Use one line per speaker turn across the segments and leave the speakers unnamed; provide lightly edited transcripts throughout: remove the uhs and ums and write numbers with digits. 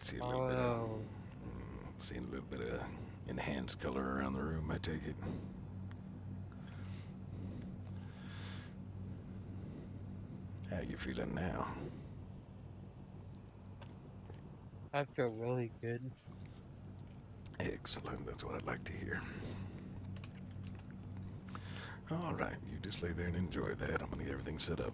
see a little bit of,
Oh.
seeing a little bit of enhanced color around the room, I take it. How you feeling now?
I feel really good.
Excellent, that's what I'd like to hear. Alright, you just lay there and enjoy that. I'm gonna get everything set up.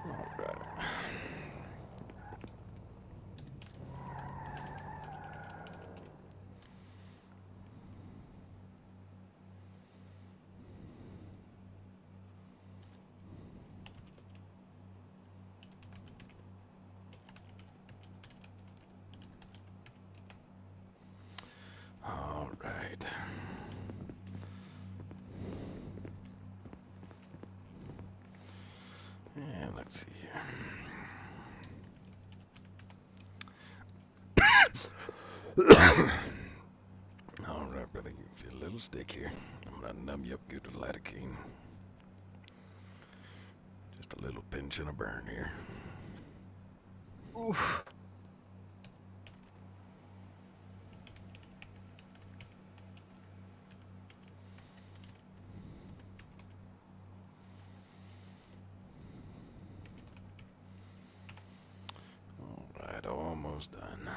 Alright. Alright. And let's see here. Alright, brother, you feel a little stick here. I'm gonna numb you up good with lidocaine. Just a little pinch and a burn here.
Oof.
Alright, almost done.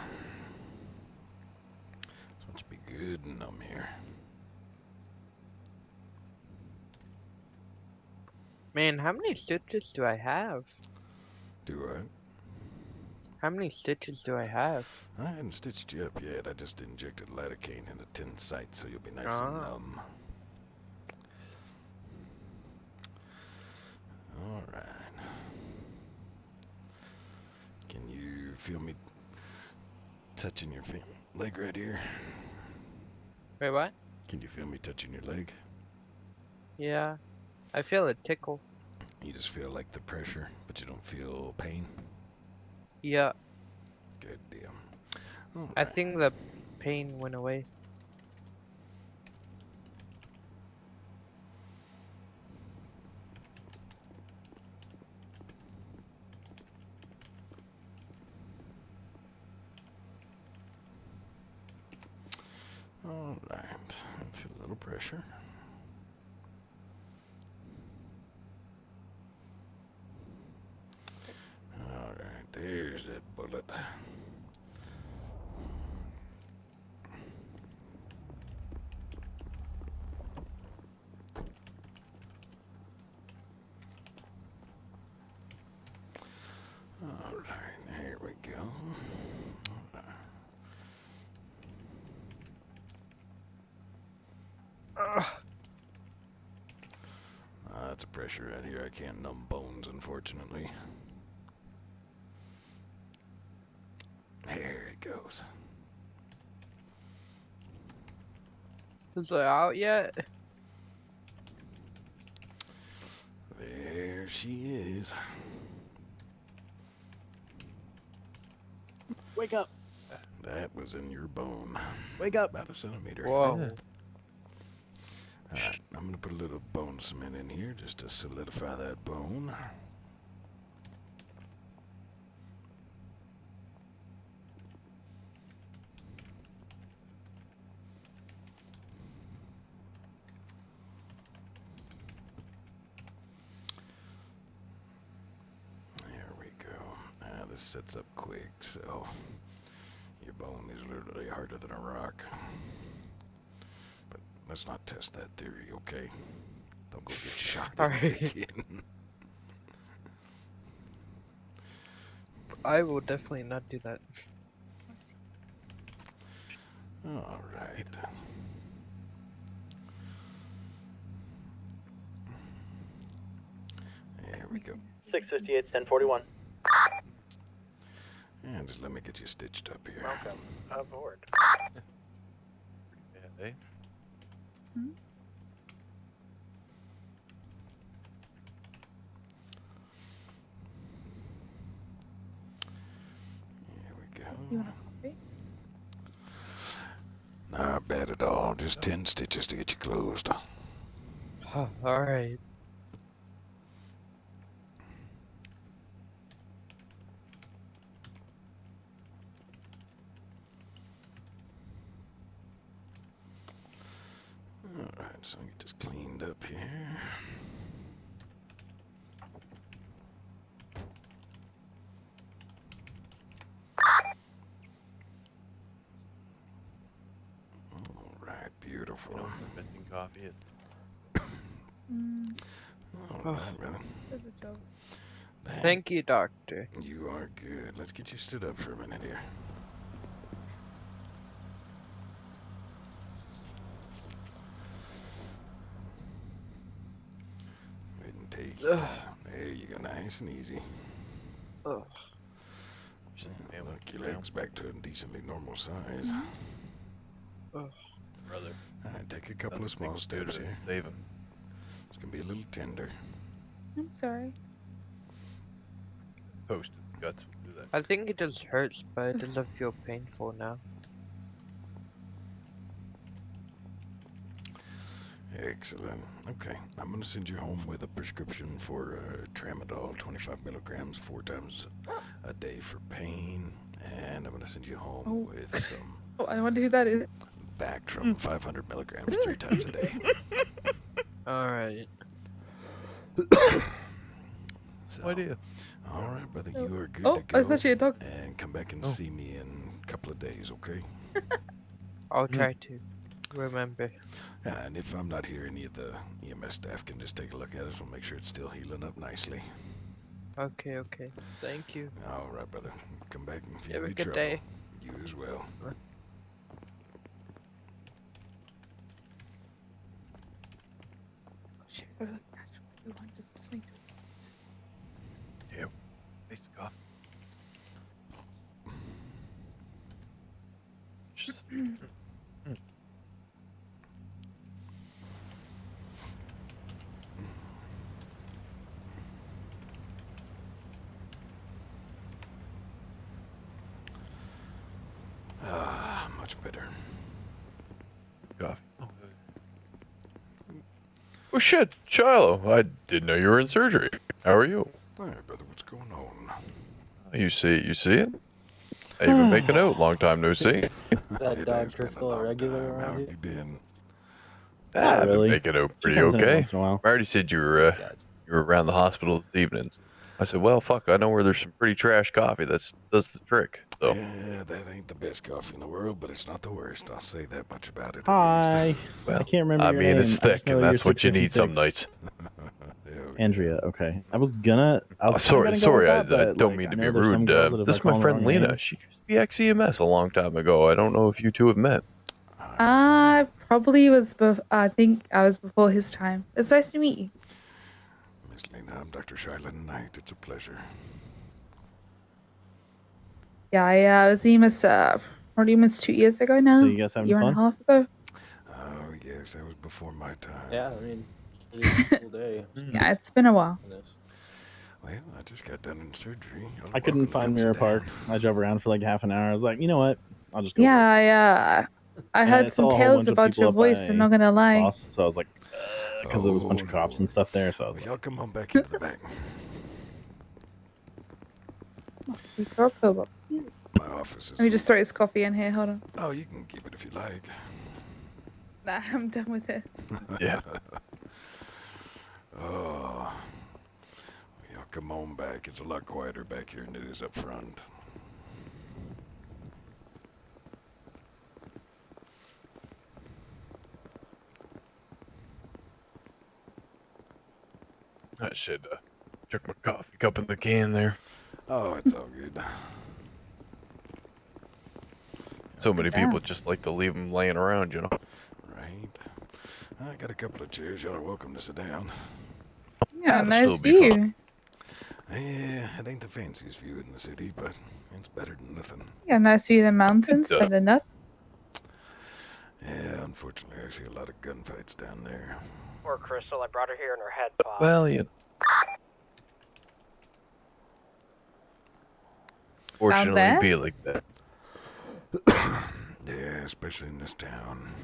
So let's be good and numb here.
Man, how many stitches do I have?
Do I?
How many stitches do I have?
I haven't stitched you up yet. I just injected lidocaine into 10 sites, so you'll be nice and
Ah.
numb. Alright. Can you feel me touching your leg right here?
Wait, what?
Can you feel me touching your leg?
Yeah. I feel a tickle.
You just feel like the pressure, but you don't feel pain?
Yeah.
Good deal.
I
Alright.
think the pain went away.
Alright. I feel a little pressure. Alright, there's that bullet. Alright, here we go.
Ugh.
That's a pressure out here. I can't numb bones, unfortunately. There it goes.
Is it out yet?
There she is.
Wake up!
That was in your bone.
Wake up!
About a centimeter.
Whoa.
Alright, I'm gonna put a little bone cement in here just to solidify that bone. There we go. This sets up quick, so your bone is literally harder than a rock. But let's not test that theory, okay? Don't go get shocked
Alright.
again.
I will definitely not do that.
Alright. There we go.
658, 1041.
And just let me get you stitched up here.
Welcome aboard.
Yeah,
Here we go.
You want a coffee?
Oh, just 10 stitches to get you closed.
Alright.
Alright, so get this cleaned up here. Alright, beautiful.
You know, missing coffee is.
Alright, brother.
There's a joke.
Thank you, doctor.
You are good. Let's get you stood up for a minute here. Go ahead and take it. There you go, nice and easy.
Ugh.
Just family
Look, your
now.
leg's back to a decently normal size.
Ugh.
Brother.
Alright, take a couple of
Nothing
small
we can do
steps
to
here.
Save him.
It's gonna be a little tender.
I'm sorry.
Toasted guts will do that.
I think it just hurts, but it doesn't feel painful now.
Excellent. Okay, I'm gonna send you home with a prescription for tramadol, 25 milligrams, 4 times a day for pain, and I'm gonna send you home with some
Oh, I wonder who that is.
Bactrim, 500 milligrams, 3 times a day.
Alright.
So,
No idea.
all right, brother,
Oh.
you are good
Oh,
to go.
it's actually a dog.
And come back and
Oh.
see me in a couple of days, okay?
I'll try to remember.
And if I'm not here, any of the EMS staff can just take a look at it. We'll make sure it's still healing up nicely.
Okay, okay. Thank you.
All right, brother. Come back if you
Have
have
a
any
good
trouble.
day.
You as well.
Shit, I look natural. Everyone just listening to us.
Taste the coffee. Just.
Ah, much better.
Coffee. Oh shit, Shiloh! I didn't know you were in surgery. How are you?
All right, brother, what's going on?
You see it? I even make a note. Long time no see.
That
It
dog
has been a
Crystal a
long
regular
time.
around
How
here?
have you been?
I've been
really.
making a note
She
pretty
comes in every
okay.
once in a while.
I already said you were
Gotcha.
you were around the hospital this evening. I said, well, fuck, I know where there's some pretty trash coffee. Does the trick. So
Yeah, that ain't the best coffee in the world, but it's not the worst. I'll say that much about it.
Hi.
well,
I can't remember
I
your
mean,
name.
it's
I just
thick,
know
and
you're
that's what you need some
656.
nights.
Hell yeah.
Andrea, okay. I was kinda
Sorry,
gonna go
sorry,
with
I
that, but
don't
like,
mean
I
to
know
be
there's some
rude.
girls that if
This
I
is
call
my
them the
friend
wrong
Lena.
name.
She used to be ex-EMS a long time ago. I don't know if you two have met.
I probably was. I think I was before his time. It's nice to meet you.
Miss Lena, I'm Dr. Shiloh Knight. It's a pleasure.
Yeah, I was EMS probably almost 2 years ago now.
So you guys having
Year and a
fun?
half ago.
Oh, yes, that was before my time.
Yeah, I mean, it is a cool day.
Yeah, it's been a while.
Well, I just got done in surgery. You're
I couldn't
welcome to
find
come
Mirror
sit
Park.
down.
I drove around for like half an hour. I was like, you know what? I'll just go
Yeah,
work.
I
And
heard
I
some
saw a whole
tales
bunch of
about
people
your
up
voice. I'm
by
not gonna lie.
Boss, so I was like, because there was a bunch of cops and
Lord.
stuff there. So I was
Well,
like,
y'all come on back into the back. My office is.
Let me just throw his coffee in here. Hold on.
Oh, you can keep it if you like.
Nah, I'm done with it.
Yeah.
Oh. Y'all come on back. It's a lot quieter back here than it is up front.
I should check my coffee cup in the can there.
Oh, it's all good.
So many
Yeah.
people just like to leave them laying around, you know.
Right. I got a couple of chairs. Y'all are welcome to sit down.
Yeah,
That'll
nice
still be fun.
view.
Yeah, it ain't the fanciest view in the city, but it's better than nothing.
Yeah, nice view of the mountains,
It,
but the nut.
Yeah, unfortunately, I see a lot of gunfights down there.
Poor Crystal, I brought her here and her head popped.
Well, you know. Fortunately,
there?
be like that.
Yeah, especially in this town.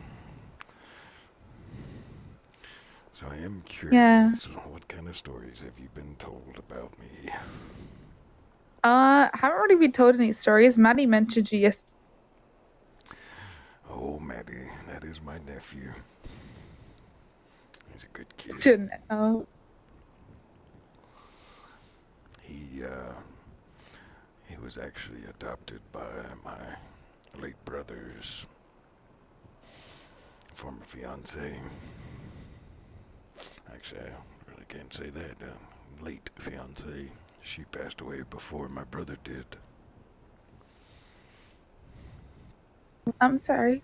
So I am
Yeah.
curious, what kind of stories have you been told about me?
Haven't really been told any stories. Maddie mentioned you yesterday.
Oh, Maddie, that is my nephew. He's a good kid.
Oh,
He, uh, he was actually adopted by my late brother's former fiance. Actually, I really can't say that. Late fiance. She passed away before my brother did.
I'm sorry.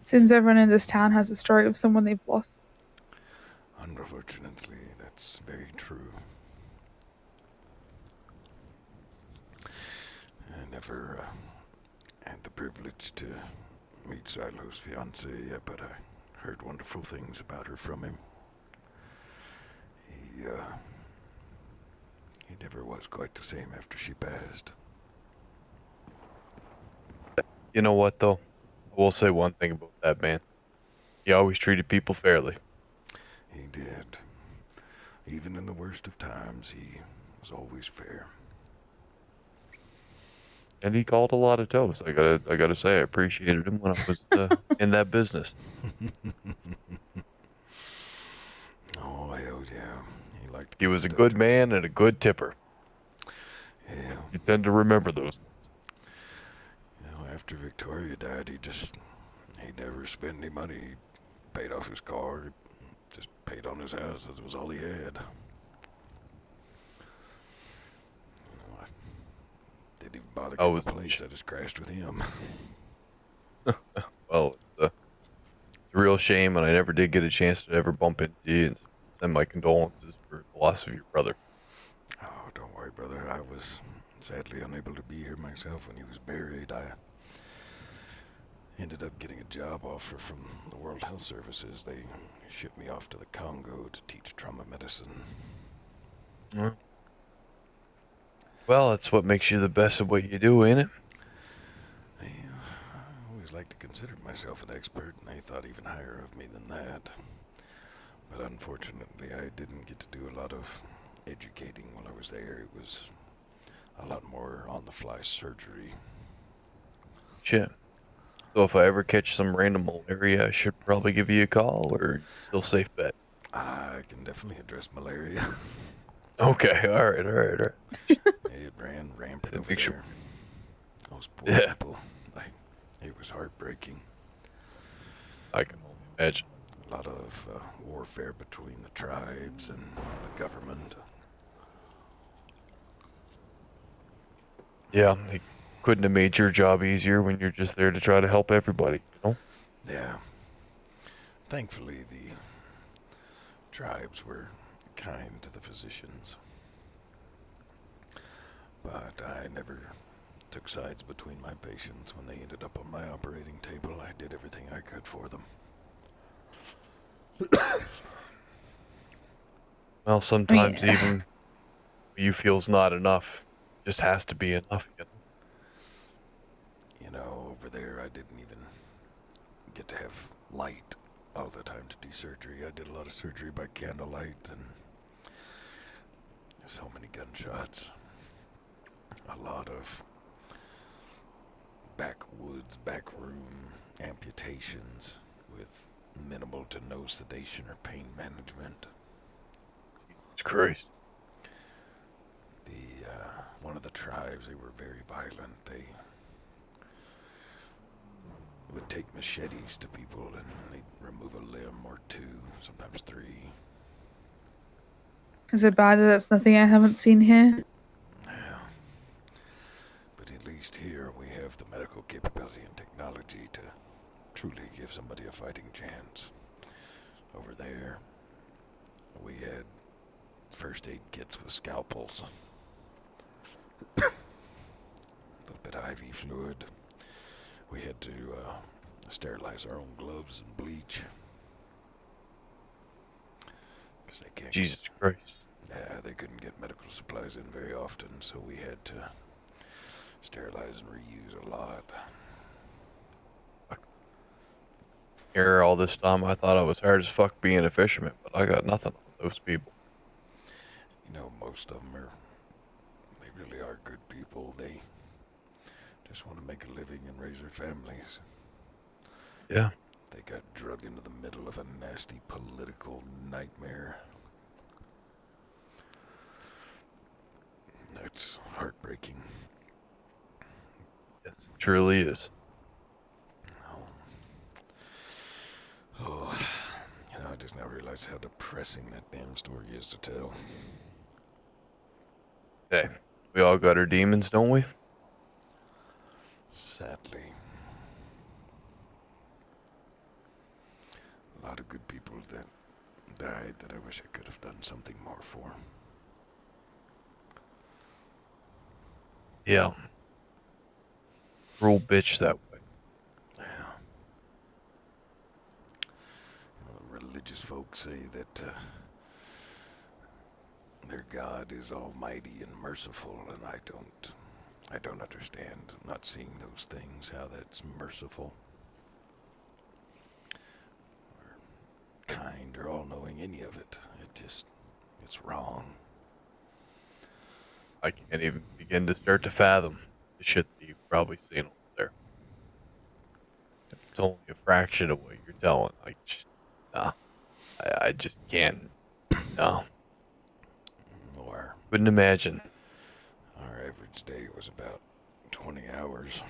Seems everyone in this town has a story of someone they've lost.
Unfortunately, that's very true. I never had the privilege to meet Silo's fiance yet, but I heard wonderful things about her from him. He, uh, he never was quite the same after she passed.
You know what, though? I will say one thing about that man. He always treated people fairly.
He did. Even in the worst of times, he was always fair.
And he called a lot of toes. I gotta say, I appreciated him when I was in that business.
Oh, hell yeah. He liked to
He
keep
was
in
a
touch
good
with me.
man and a good tipper.
Yeah.
You tend to remember those.
After Victoria died, he never spent any money. He paid off his car, just paid on his house. That was all he had. I didn't even bother
I
getting a
was,
place. I just crashed with him.
well, it's a real shame, and I never did get a chance to ever bump into you and send my condolences for the loss of your brother.
Oh, don't worry, brother. I was sadly unable to be here myself when he was buried. I ended up getting a job offer from the World Health Services. They shipped me off to the Congo to teach trauma medicine.
Well, that's what makes you the best at what you do, ain't it?
I always liked to consider myself an expert, and they thought even higher of me than that. But unfortunately, I didn't get to do a lot of educating while I was there. It was a lot more on-the-fly surgery.
Shit. So if I ever catch some random malaria, I should probably give you a call, or still safe bet?
I can definitely address malaria.
Okay, all right.
It ran rampant over
Make sure.
there. Those poor
Yeah,
people. Like, it was heartbreaking.
I can only imagine.
A lot of warfare between the tribes and the government.
Yeah, he couldn't have made your job easier when you're just there to try to help everybody, you know?
Yeah. Thankfully, the tribes were kind to the physicians. But I never took sides between my patients. When they ended up on my operating table, I did everything I could for them.
Well,
I mean,
sometimes even what you feel's not enough just has to be enough, you know?
Over there, I didn't even get to have light all the time to do surgery. I did a lot of surgery by candlelight, and so many gunshots. A lot of backwoods, backroom amputations with minimal to no sedation or pain management.
Jesus Christ.
One of the tribes, they were very violent. They would take machetes to people and they'd remove a limb or two, sometimes three.
is it bad that that's nothing I haven't seen here?
Yeah. But at least here we have the medical capability and technology to truly give somebody a fighting chance. Over there, we had first aid kits with scalpels, a little bit of IV fluid. We had to sterilize our own gloves and bleach because they can't get.
Jesus Christ.
Yeah, they couldn't get medical supplies in very often, so we had to sterilize and reuse a lot.
Here all this time I thought I was hard as fuck being a fisherman, but I got nothing on those people.
You know, most of them they really are good people. They just want to make a living and raise their families.
Yeah.
They got drug into the middle of a nasty political nightmare. That's heartbreaking.
Yes, it truly is.
Oh, I just now realize how depressing that damn story is to tell.
Hey, we all got our demons, don't we?
Sadly. A lot of good people that died that I wish I could have done something more for.
Yeah. Real bitch that way.
Yeah. Religious folks say that their God is almighty and merciful, and I don't understand not seeing those things, how that's merciful or kind or all-knowing, any of it. It's wrong.
I can't even begin to start to fathom the shit that you've probably seen over there. It's only a fraction of what you're telling. Nah, I just can't. No,
Or
couldn't imagine.
our average day was about 20 hours.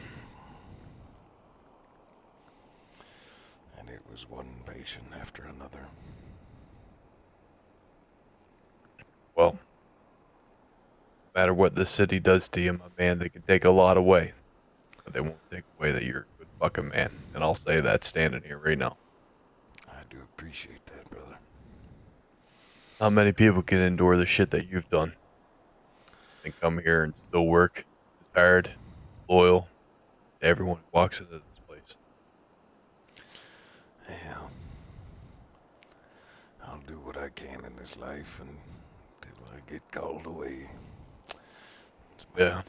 And it was one patient after another.
Well, no matter what the city does to you, my man, they can take a lot away. But they won't take away that you're a good fucking man. And I'll say that standing here right now.
I do appreciate that, brother.
Not many people can endure the shit that you've done. And come here and still work as hard, loyal to everyone who walks into this place.
Yeah. I'll do what I can in this life until I get called away.
Yeah.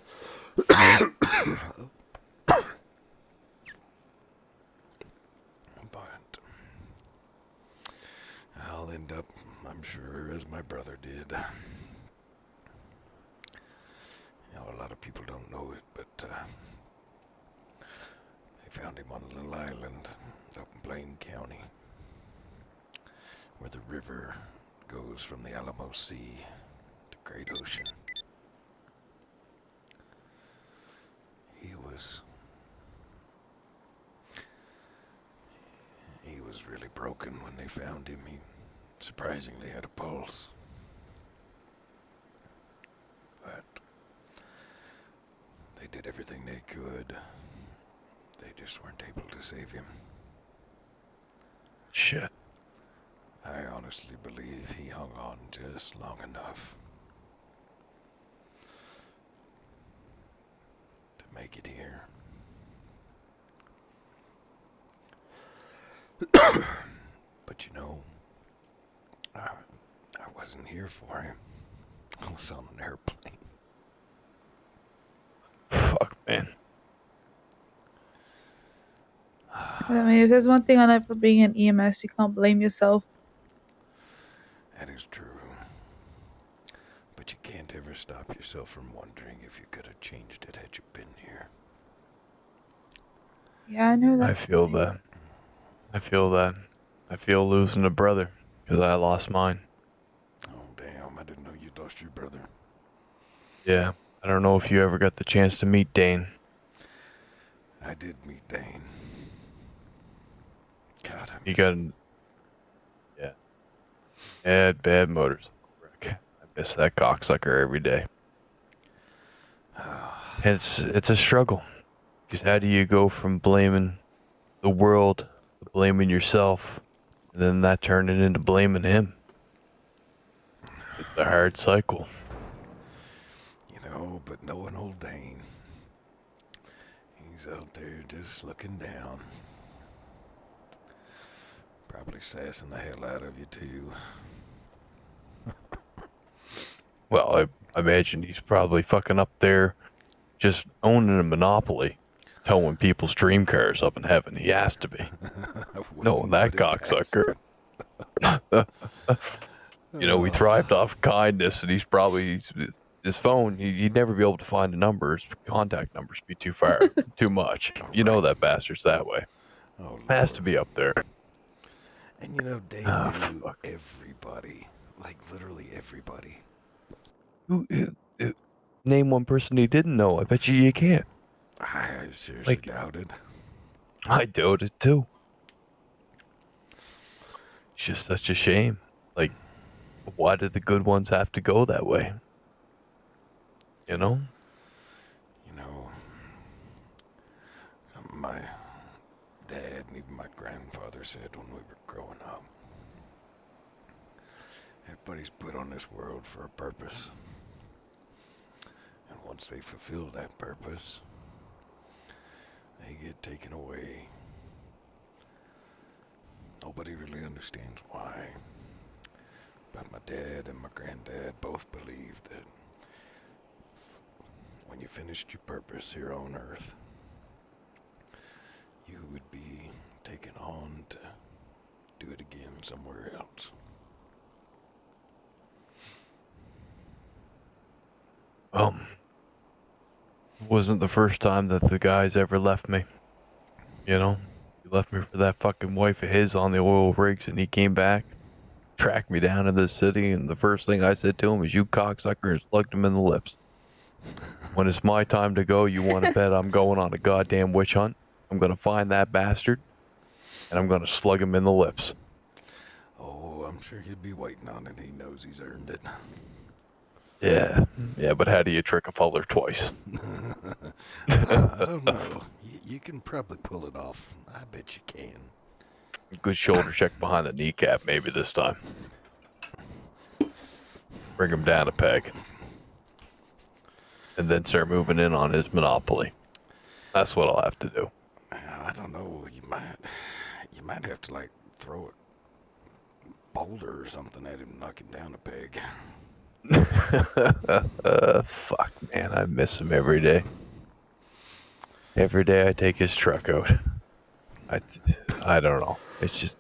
But I'll end up, I'm sure, as my brother did. A lot of people don't know it, but they found him on a little island up in Blaine County, where the river goes from the Alamo Sea to Great Ocean. He was really broken when they found him. He surprisingly had a pulse. But they did everything they could. They just weren't able to save him.
Shit.
I honestly believe he hung on just long enough to make it here. But I wasn't here for him. I was on an airplane.
Fuck, man.
I mean, if there's one thing I know for being an EMS, you can't blame yourself.
That is true. But you can't ever stop yourself from wondering if you could have changed it had you been here.
Yeah, I know that.
I feel that. I feel that. I feel losing a brother because I lost mine.
Oh, damn. I didn't know you lost your brother.
Yeah. I don't know if you ever got the chance to meet Dane.
I did meet Dane. God, I
He
miss
got
him.
yeah. Bad motorcycle wreck. I miss that cocksucker every day. It's a struggle. Because how do you go from blaming the world to blaming yourself, and then that turning into blaming him? It's a hard cycle.
But knowing old Dane, he's out there just looking down. Probably sassing the hell out of you, too.
Well, I imagine he's probably fucking up there just owning a monopoly, towing people's dream cars up in heaven. He has to be.
I
No,
wouldn't
that
put it past
cocksucker. You know, he
him.
thrived off kindness, and his phone. He'd never be able to find the numbers. Contact numbers be too far, too much. You know
Right.
that bastard's that way.
Oh,
Has to
Lord.
be up there.
And you know, they
Ah,
knew
fuck.
everybody. Like, literally everybody.
Who, name one person he didn't know. I bet you can't.
I seriously
Like,
doubt it.
I doubt it too. It's just such a shame. Like, why did the good ones have to go that way? You know?
You know, my dad and even my grandfather said when we were growing up, everybody's put on this world for a purpose. And once they fulfill that purpose, they get taken away. Nobody really understands why. But my dad and my granddad both believed that when you finished your purpose here on Earth, you would be taken on to do it again somewhere else.
It wasn't the first time that the guys ever left me. You know? He left me for that fucking wife of his on the oil rigs, and he came back, tracked me down to the city, and the first thing I said to him was, "You cocksucker," and slugged him in the lips. When it's my time to go, you want to bet I'm going on a goddamn witch hunt? I'm gonna find that bastard, and I'm gonna slug him in the lips.
Oh, I'm sure he'll be waiting on it. He knows he's earned it.
Yeah, but how do you trick a feller twice?
I don't know. You can probably pull it off. I bet you can.
Good shoulder check behind the kneecap, maybe this time. Bring him down a peg. And then start moving in on his monopoly. That's what I'll have to do.
I don't know. You might have to like throw a boulder or something at him, knock him down a peg.
Fuck, man, I miss him every day. Every day I take his truck out. I don't know. It's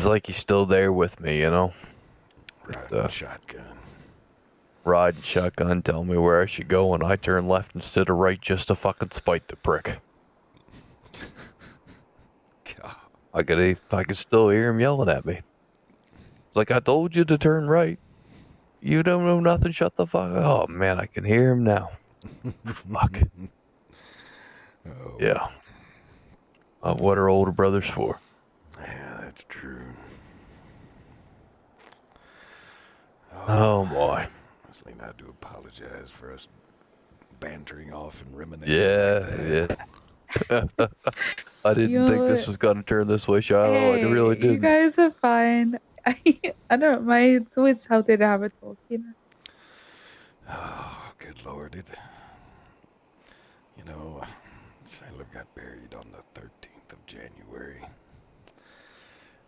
like he's still there with me, you know?
Riding shotgun.
Riding shotgun, telling me where I should go, and I turn left instead of right just to fucking spite the prick.
God.
I could still hear him yelling at me. It's like, I told you to turn right. You don't know nothing, shut the fuck up. Oh man, I can hear him now. Fuck.
Oh.
Yeah. What are older brothers for?
Yeah, that's true.
Oh boy.
Leslie, I do apologize for us bantering off and reminiscing like
Yeah,
that.
yeah. I didn't think this
Yo,
was gonna turn this way, Shiloh. I really
hey, you
didn't.
guys are fine. I don't mind. It's always healthy to have a talk, you know?
Oh, good Lord. Sailor got buried on the 13th of January.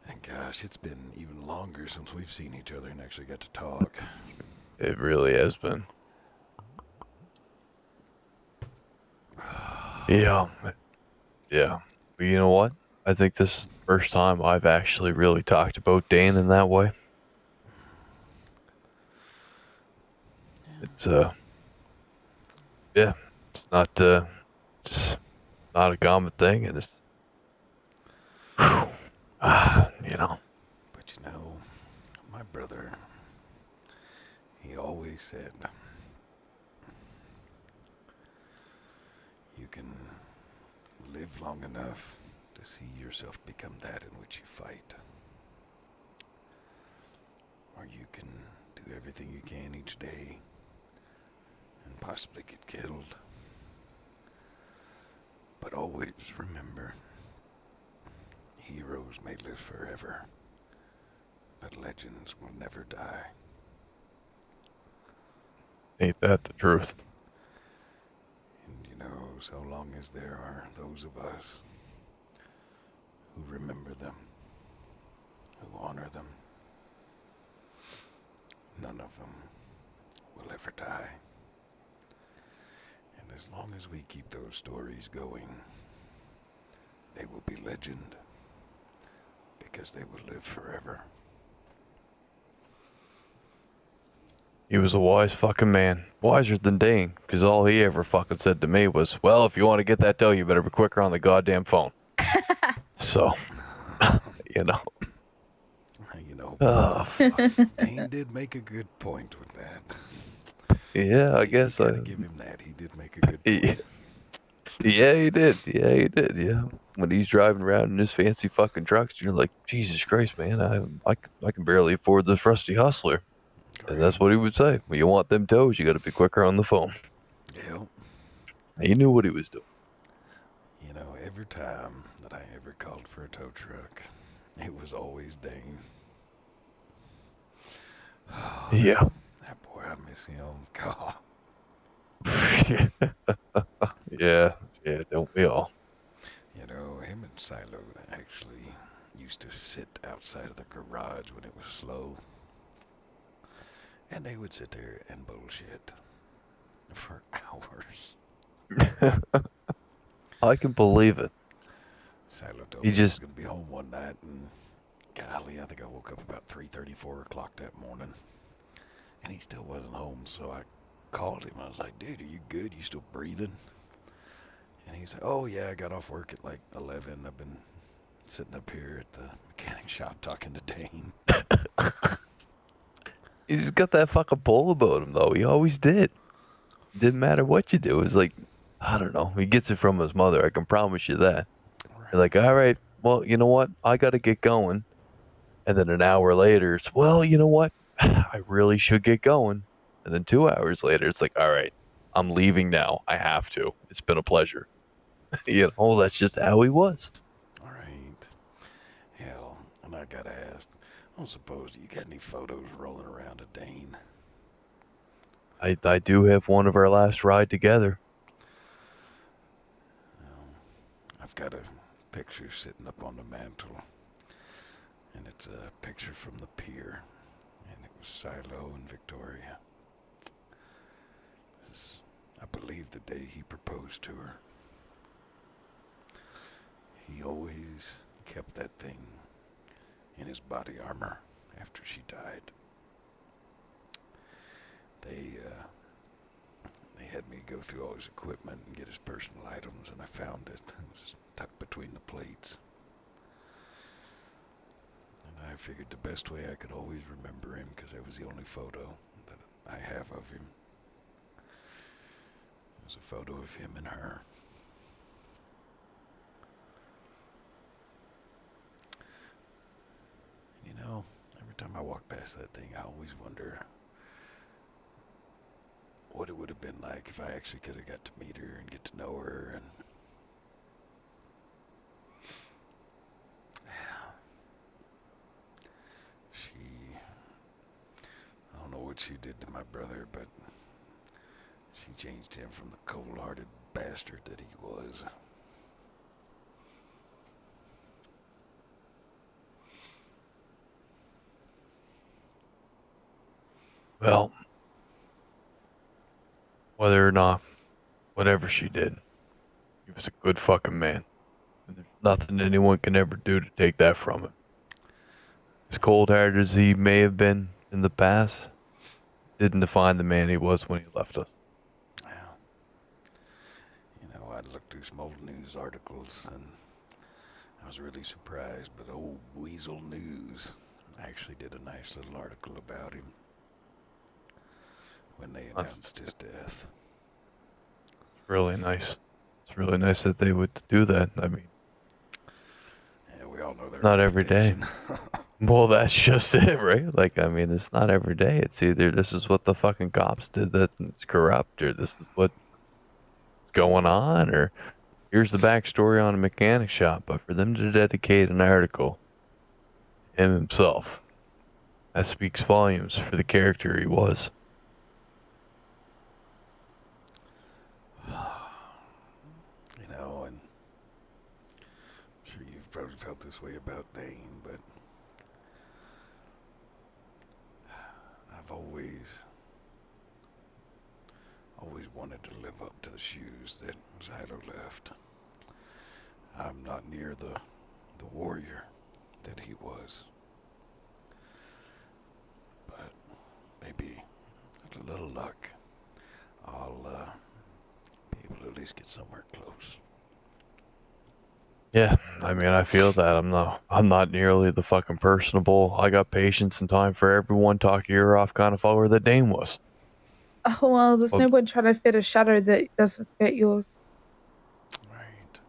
And gosh, it's been even longer since we've seen each other and actually got to talk.
It really has been. Yeah. Yeah. But you know what? I think this is the first time I've actually really talked about Dane in that way. It's yeah, it's not a common thing, and it's you know.
But my brother, he always said, you can live long enough to see yourself become that in which you fight. Or you can do everything you can each day and possibly get killed. But always remember, heroes may live forever, but legends will never die.
Ain't that the truth?
And so long as there are those of us who remember them, who honor them, none of them will ever die. And as long as we keep those stories going, they will be legend. Because they will live forever.
He was a wise fucking man. Wiser than Dane, because all he ever fucking said to me was, well, if you want to get that dough, you better be quicker on the goddamn phone. So, you know.
You know,
Oh,
Dane did make a good point with that.
yeah, I
You
guess
gotta give him that. He did make a good point.
yeah, he did. Yeah, he did. Yeah. When he's driving around in his fancy fucking trucks, you're like, Jesus Christ, man, I can barely afford this rusty hustler. And that's what he would say. When you want them toes, you got to be quicker on the phone.
Yep.
He knew what he was doing.
You know, every time that I ever called for a tow truck, it was always Dane. Oh,
Yeah.
that boy, I miss him. God.
Yeah. Yeah. Don't we all?
You know, him and Silo actually used to sit outside of the garage when it was slow. And they would sit there and bullshit for hours.
I can believe it.
Silo told
He
me he was
just,
going to be home one night, and golly, I think I woke up about 3:30, 4 o'clock that morning. And he still wasn't home, so I called him. I was like, dude, are you good? You still breathing? And he said, oh, yeah, I got off work at like 11. I've been sitting up here at the mechanic shop talking to Dane.
he's got that fucking pull about him, though. He always did. Didn't matter what you do. It's like, I don't know. He gets it from his mother. I can promise you that. You're like, all right, well, you know what? I got to get going. And then an hour later, it's, well, you know what? I really should get going. And then 2 hours later, it's like, all right, I'm leaving now. I have to. It's been a pleasure. You know, that's just how he was.
All right. Hell, and I got asked, I don't suppose you got any photos rolling around of Dane?
I do have one of our last ride together.
I've got a picture sitting up on the mantle, and it's a picture from the pier, and it was Silo and Victoria. This, I believe, the day he proposed to her. He always kept that thing in his body armor after she died. They had me go through all his equipment and get his personal items, and I found it. It was tucked between the plates. And I figured the best way I could always remember him, because it was the only photo that I have of him, was a photo of him and her. You know, every time I walk past that thing, I always wonder what it would have been like if I actually could have got to meet her and get to know her. And she, I don't know what she did to my brother, but she changed him from the cold-hearted bastard that he was.
Well, whether or not, whatever she did, he was a good fucking man. And there's nothing anyone can ever do to take that from him. As cold-hearted as he may have been in the past, didn't define the man he was when he left us.
Well, you know, I looked through some old news articles, and I was really surprised, but old Weasel News actually did a nice little article about him when they
That's
announced his death.
really nice. It's really nice that they would do that. I mean,
Yeah, we all know their
not every day.
reputation.
Well, that's just it, right? Like, I mean, it's not every day. It's either this is what the fucking cops did that's corrupt, or this is what's going on, or here's the backstory on a mechanic shop. But for them to dedicate an article to him himself, that speaks volumes for the character he was.
You know, and I'm sure you've probably felt this way about Dane, but I've always wanted to live up to the shoes that Zylo left. I'm not near the warrior that he was. But maybe with a little luck, I'll be able to at least get somewhere close.
Yeah, I mean, I feel that. I'm not nearly the fucking personable. I got patience and time for everyone, talk your ear off kind of follower that Dane was.
Oh, well, there's
Well,
no point trying to fit a shadow that doesn't fit yours.
Right.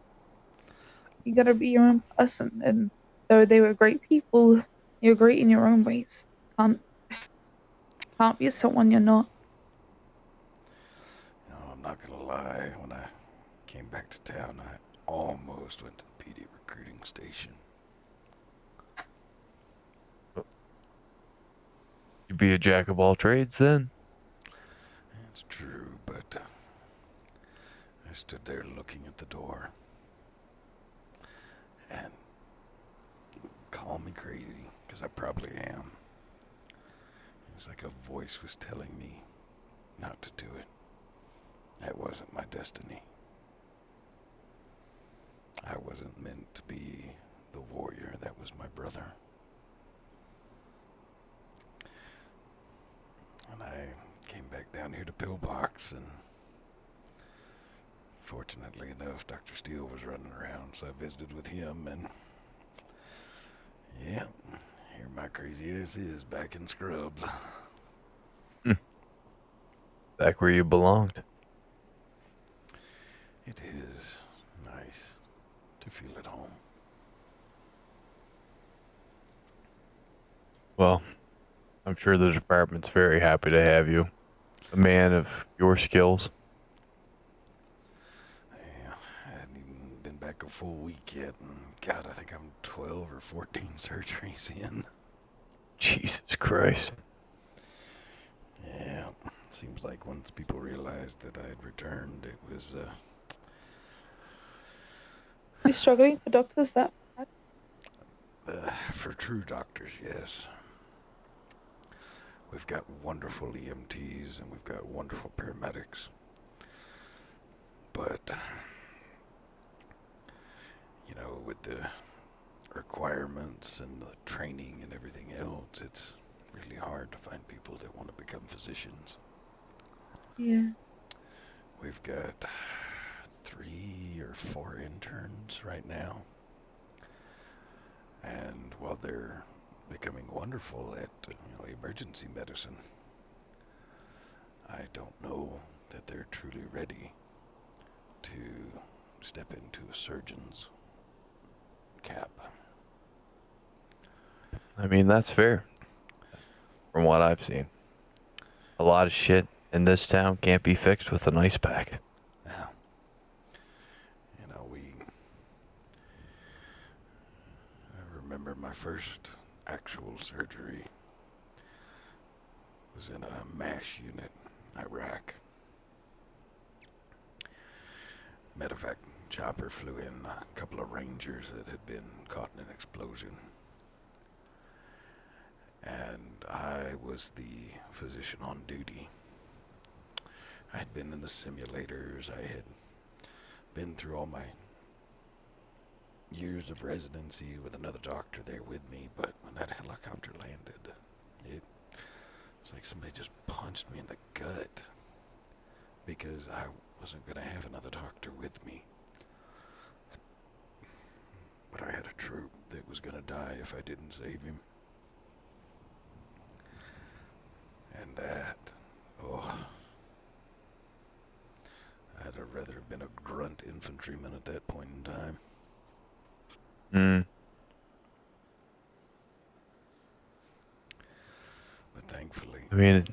You gotta be your own person. And though they were great people, you're great in your own ways. Can't can't be someone you're not.
I'm not gonna lie. When I came back to town, I almost went to the PD recruiting station.
you'd be a jack of all trades then.
It's true, but I stood there looking at the door, and call me crazy, because I probably am. It's like a voice was telling me not to do it. That wasn't my destiny. I wasn't meant to be the warrior that was my brother. And I came back down here to Pillbox, and fortunately enough, Dr. Steele was running around, so I visited with him, and yeah, here my crazy ass is back in Scrubs.
Back where you belonged.
It is nice to feel at home.
Well, I'm sure the department's very happy to have you. A man of your skills.
Yeah, I hadn't even been back a full week yet, and God, I think I'm 12 or 14 surgeries in.
Jesus Christ.
Yeah, seems like once people realized that I had returned, it was,
You're struggling for doctors that bad?
for true doctors, yes. We've got wonderful EMTs and we've got wonderful paramedics. But, with the requirements and the training and everything else, it's really hard to find people that want to become physicians.
Yeah.
We've got 3 or 4 interns right now. And while they're becoming wonderful at emergency medicine, I don't know that they're truly ready to step into a surgeon's cap.
I mean, that's fair. From what I've seen. A lot of shit in this town can't be fixed with an ice pack.
Now, I remember my first actual surgery was in a MASH unit in Iraq. Matter of fact, chopper flew in a couple of Rangers that had been caught in an explosion. And I was the physician on duty. I had been in the simulators. I had been through all my years of residency with another doctor there with me, but when that helicopter landed, it was like somebody just punched me in the gut because I wasn't going to have another doctor with me. But I had a troop that was going to die if I didn't save him. And that, I'd have rather have been a grunt infantryman at that point in time.
Hmm.
But thankfully,
I mean,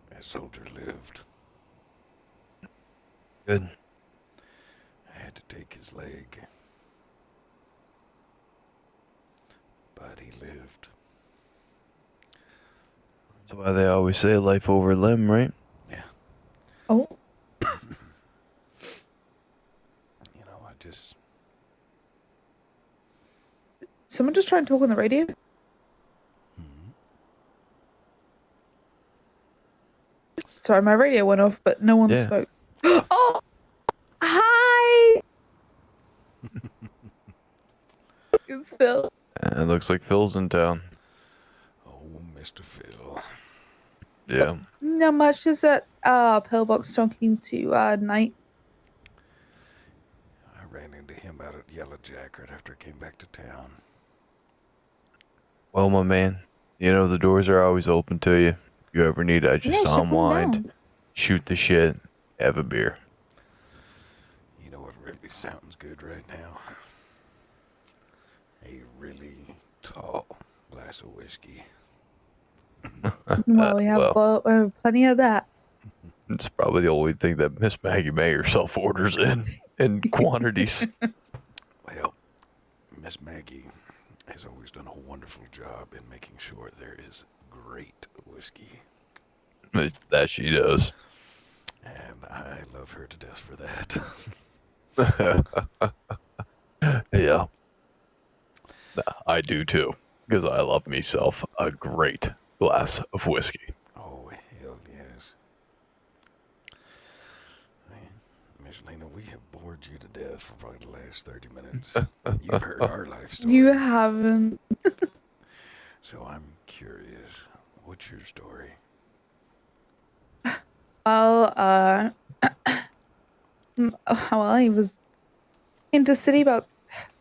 that soldier lived.
good.
I had to take his leg, but he lived.
That's why they always say life over limb, right?
Yeah.
Oh,
I just...
someone just trying to talk on the radio? Sorry, my radio went off, but no one
Yeah.
spoke. Oh, hi! It's Phil.
It looks like Phil's in town.
Oh, Mr. Phil.
Yeah.
Not much is that pillbox talking to Knight.
I ran into him out at Yellow Jack right after I came back to town.
Well, my man, you know the doors are always open to you. If you ever need to
Yeah,
just
ship him
unwind,
down.
shoot the shit, have a beer.
You know what really sounds good right now? A really tall glass of whiskey.
Well, we have plenty of that.
It's probably the only thing that Miss Maggie May herself orders in quantities.
Well, Miss Maggie has always done a wonderful job in making sure there is great whiskey.
That she does.
And I love her to death for that.
Yeah, I do too. Because I love myself a great glass of whiskey.
Oh, hell yes. Miss Lena, we have bored you to death for probably the last 30 minutes. You've heard our life stories.
You haven't.
So I'm curious, what's your story?
Well, I came to city about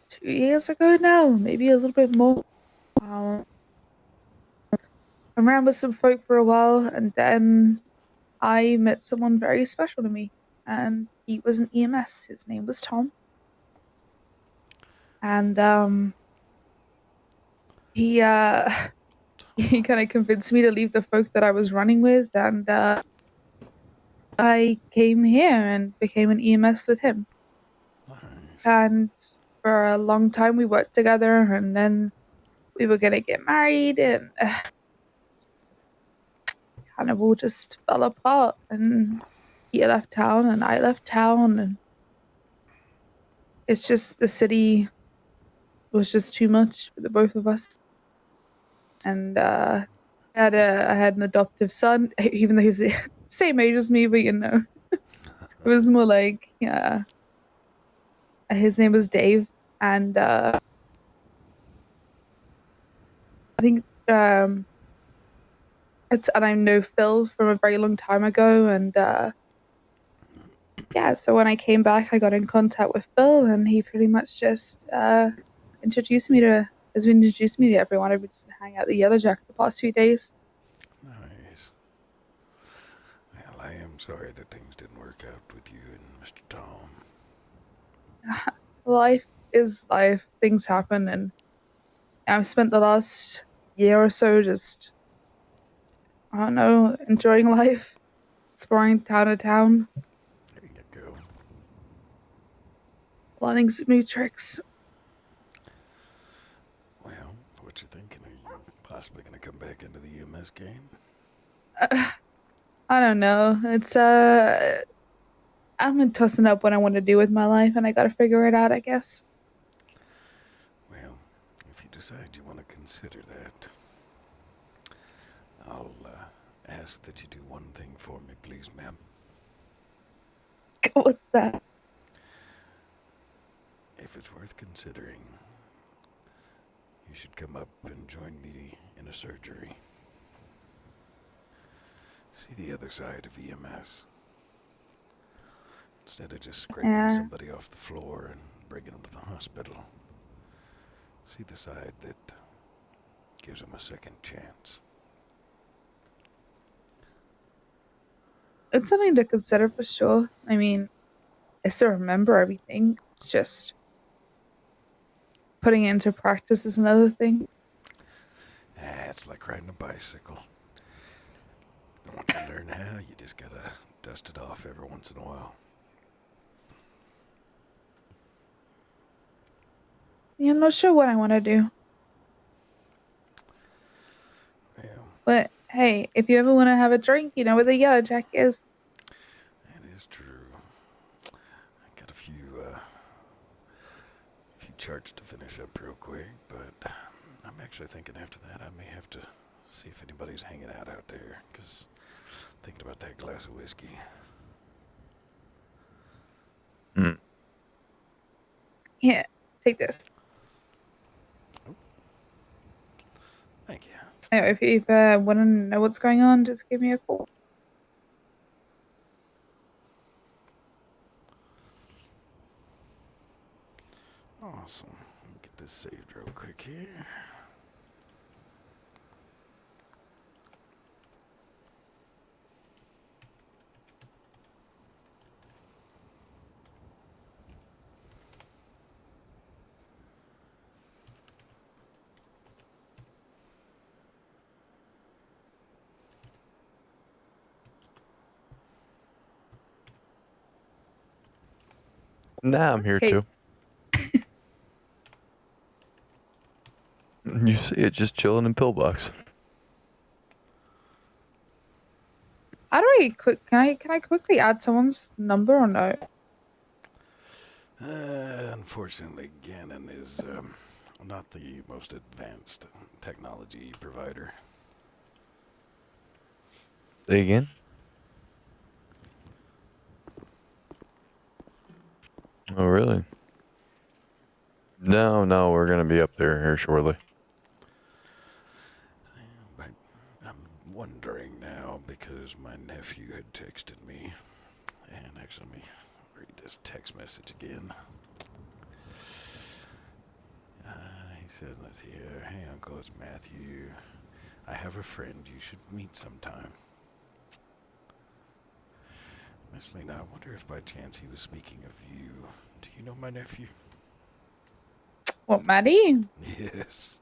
2 years ago now, maybe a little bit more. I ran with some folk for a while, and then I met someone very special to me, and he was an EMS. His name was Tom, and he he kind of convinced me to leave the folk that I was running with, and I came here and became an EMS with him.
Nice.
And for a long time we worked together, and then we were gonna get married, and kind of all just fell apart. And he left town, and I left town, and it's just the city was just too much for the both of us. And I had an adoptive son, even though he's the same age as me, but it was more like, yeah, his name was Dave, and I think and I know Phil from a very long time ago, and yeah, so when I came back, I got in contact with Phil, and he pretty much just introduced me to has been introduced me to everyone. I've been just hang out at the Yellow Jack the past few days.
Nice. Well, I am sorry that things didn't work out with you and Mr. Tom.
Life is life. Things happen, and I've spent the last year or so just, I don't know, enjoying life, exploring town to town,
There you go.
learning some new tricks.
Well, what you thinking? Are you possibly going to come back into the EMS game?
I don't know. It's I'm tossing up what I want to do with my life, and I gotta figure it out, I guess.
Well, if you decide you want to consider that, I'll ask that you do one thing for me, please, ma'am.
What's that?
If it's worth considering, you should come up and join me in a surgery. See the other side of EMS. Instead of just scraping somebody off the floor and bringing them to the hospital, see the side that gives them a second chance.
It's something to consider for sure. I mean, I still remember everything. It's just putting it into practice is another thing.
It's like riding a bicycle. Once you learn how, you just gotta dust it off every once in a while.
Yeah, I'm not sure what I want to do.
Well,
But hey, if you ever want to have a drink, you know where the Yellow Jack is.
that is true. I got a few charts to finish up real quick, but I'm actually thinking after that I may have to see if anybody's hanging out there, because Thinking about that glass of whiskey.
Hmm.
Here, take this.
Thank you.
So if you want to know what's going on, just give me a call.
Awesome. Let me get this saved real quick here.
Nah, I'm here
Okay.
too. You see it just chilling in pillbox.
How do I can I quickly add someone's number or no?
Unfortunately, Gannon is not the most advanced technology provider.
Say again? Oh, really? No, we're gonna be up there here shortly.
But I'm wondering now because my nephew had texted me, and actually let me read this text message again. He said, let's see here. Hey, Uncle, it's Matthew. I have a friend you should meet sometime. Miss Lena, I wonder if by chance he was speaking of you. Do you know my nephew?
What, Maddie?
Yes.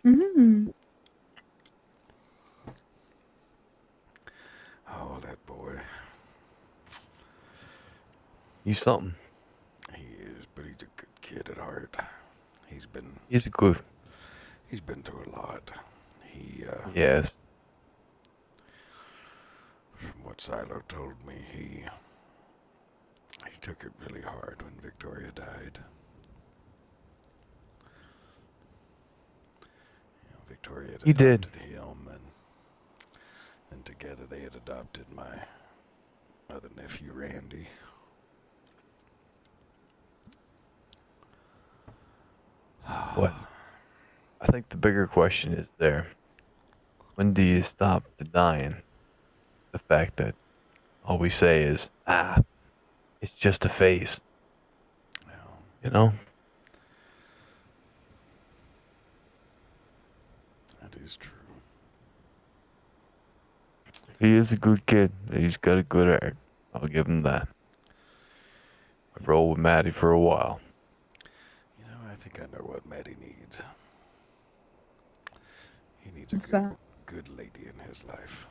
Mm-hmm.
Oh, that boy.
He's something.
He is, but he's a good kid at heart. He's been
He's a good.
through a lot.
Yes.
From what Silo told me, he took it really hard when Victoria died. You know, Victoria had
He did.
adopted him, and together they had adopted my other nephew, Randy.
What? I think the bigger question is there. When do you stop denying the fact that all we say is, it's just a phase,
Well,
you know?
that is true.
He is a good kid. He's got a good heart. I'll give him that. I've rolled with Maddie for a while.
You know, I think I know what Maddie needs. He needs a
What's that?
good lady in his life.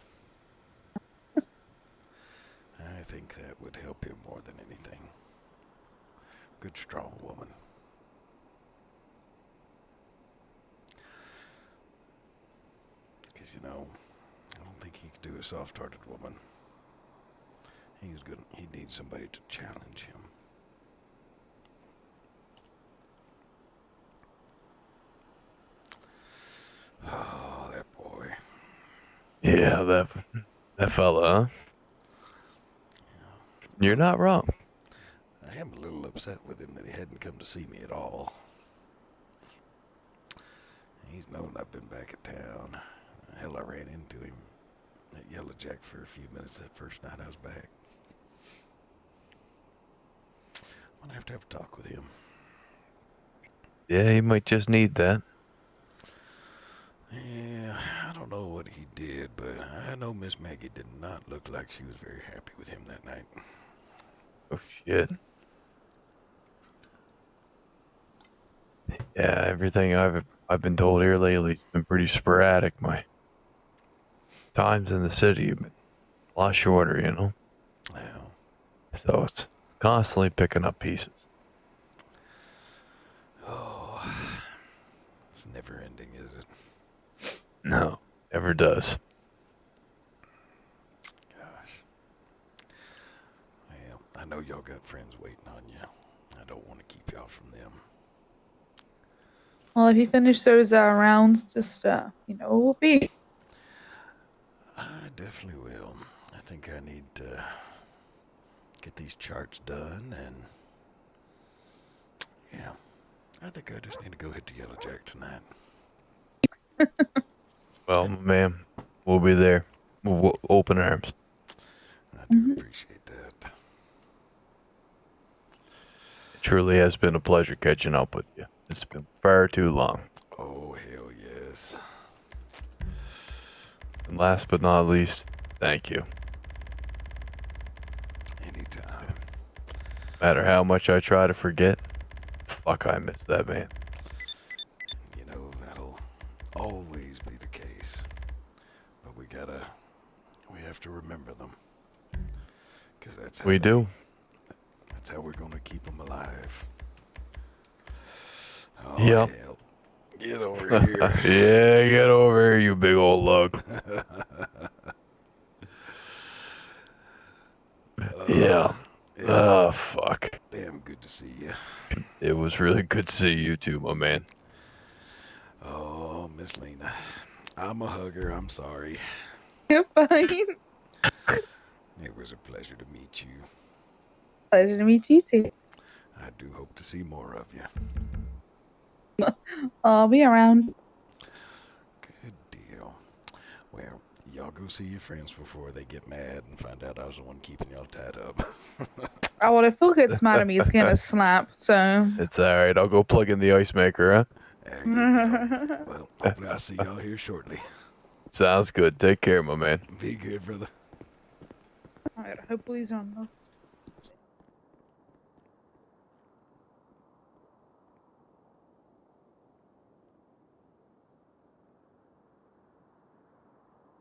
I think that would help him more than anything. Good, strong woman. Because, you know, I don't think he could do a soft-hearted woman. He needs somebody to challenge him. Oh, that boy.
Yeah, that fella, huh? You're not wrong.
I am a little upset with him that he hadn't come to see me at all. He's known I've been back at town. Hell, I ran into him at Yellow Jack for a few minutes that first night I was back. I'm gonna have to have a talk with him.
Yeah, he might just need that.
Yeah, I don't know what he did, but I know Miss Maggie did not look like she was very happy with him that night.
Oh shit. Yeah, everything I've been told here lately has been pretty sporadic. My times in the city have been a lot shorter, you know?
Well,
So it's constantly picking up pieces.
oh, it's never ending, is it?
No, never does.
Gosh. Well, I know y'all got friends waiting on you. I don't want to keep y'all from them.
Well, if you finish those rounds, just we'll be.
I definitely will. I think I need to get these charts done, and yeah, I think I just need to go hit the Yellow Jack tonight.
Well, ma'am, we'll be there. Open arms.
I do
Mhm.
appreciate that.
It truly has been a pleasure catching up with you. It's been far too long.
Oh, hell yes.
And last but not least, thank you.
Anytime.
No matter how much I try to forget, fuck, I miss that man.
You know, that'll always be the case. But we have to remember them. Because that's how
We do.
That's how we're going to keep them alive. Oh,
Yep.
hell. Get over here.
Yeah, get over here, you big old lug. Yeah.
It's
Fuck.
damn good to see you.
It was really good to see you too, my man.
Oh, Miss Lena. I'm a hugger. I'm sorry.
You're fine.
It was a pleasure to meet you.
Pleasure to meet you too.
I do hope to see more of you.
I'll be around.
Good deal. Well, y'all go see your friends before they get mad and find out I was the one keeping y'all tied up.
Oh, well, if Phil gets mad at me, he's gonna snap. So.
It's alright, I'll go plug in the ice maker,
There you go. Well, hopefully I'll see y'all here shortly.
huh? Sounds good. Take care, my man.
Be good, brother.
Alright, hopefully he's on.